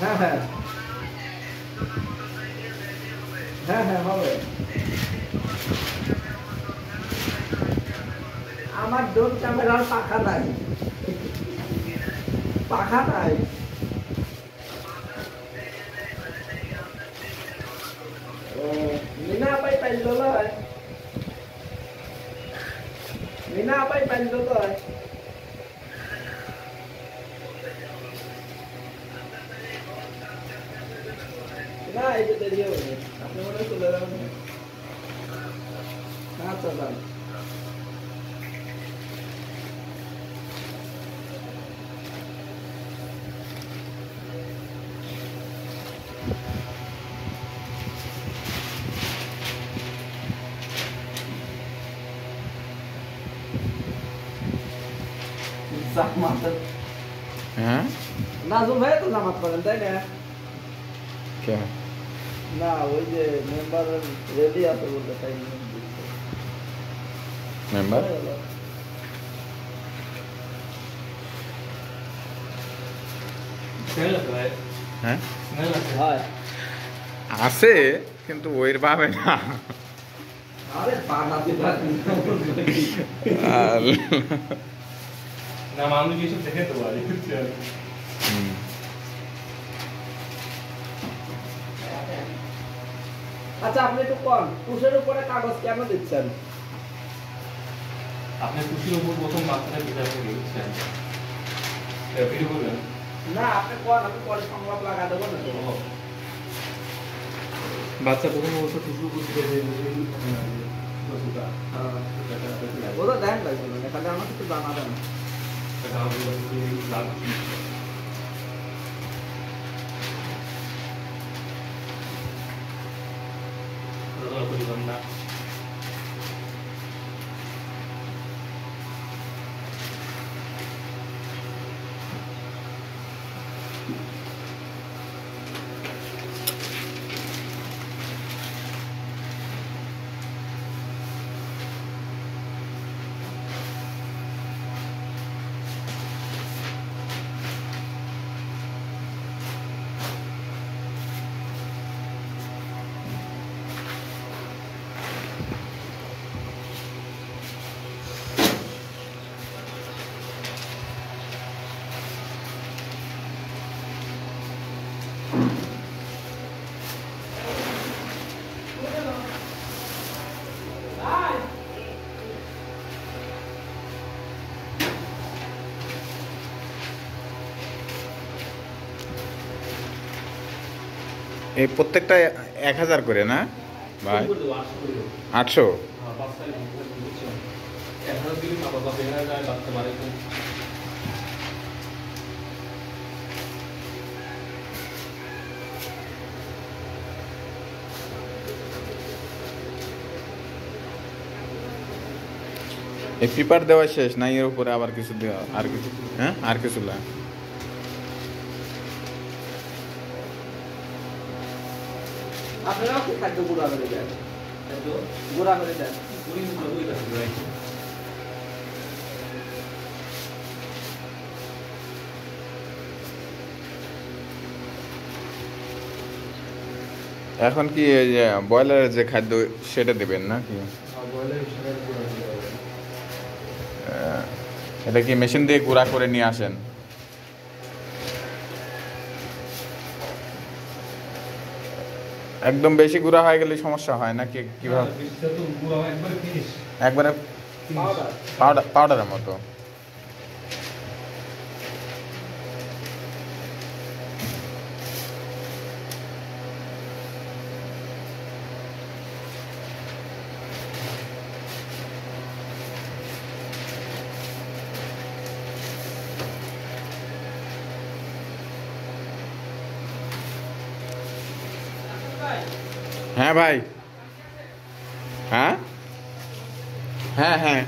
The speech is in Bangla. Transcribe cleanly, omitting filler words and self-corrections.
হ্যাঁ হ্যাঁ হ্যাঁ হ্যাঁ হবে। আমার ড্রোন ক্যামেরার পাখা নাই, পাখা নাই। মিনা আপাই পাইল লয়, মিনা আপাই পাইল লয়। না এই যে দেরি হবে, আপনি মনে হয় চলে যাবেন। আচ্ছা যান। হ্যাঁ নাজুম ভাই তো জামাত করেন তাই না? কে না ওই যে মেম্বার রেডি আছে বলতে তাই মেম্বার হ্যাঁ হয়। আছে কিন্তু ওইর ভাবে না। আরে বানাতে পারি আর না মানুষ কিছু দেখে তো পারি। হুম। আচ্ছা আপনি একটু কোন তুষের উপরে কাগজ কেন দিচ্ছেন? আপনি খুশির উপর প্রথম মাত্রাটা বিচার করে দিচ্ছেন, ফিরে বলবেন না আপনি কোন, আমি পরে সংলাপ লাগা দেবো না তো। বাচ্চা প্রথম অবস্থা খুশির উপর দিকে ওরা দেন লাগবে না, খালি আমার কিছু জানা দেন। না এই প্রত্যেকটা 1000 করে না ভাই? 800। এই পেপার দেওয়া শেষ না, এর উপরে আবার কিছু দেওয়া, আর কিছু? হ্যাঁ আর কিছু না। আপনারাও কি খাদ্য গুঁড়া করে দেন? গুঁড়া করে দেন। এখন কি এই যে ব্রয়লারের যে খাদ্য সেটা দেবেন না কি? এটা কি মেশিন দিয়ে গুঁড়া করে নিয়ে আসেন? একদম বেশি গুঁড়া হয়ে গেলে সমস্যা হয় নাকি কিভাবে? একবারে পাউডার। পাউডারের মতো? হ্যাঁ ভাই। হ্যাঁ হ্যাঁ হ্যাঁ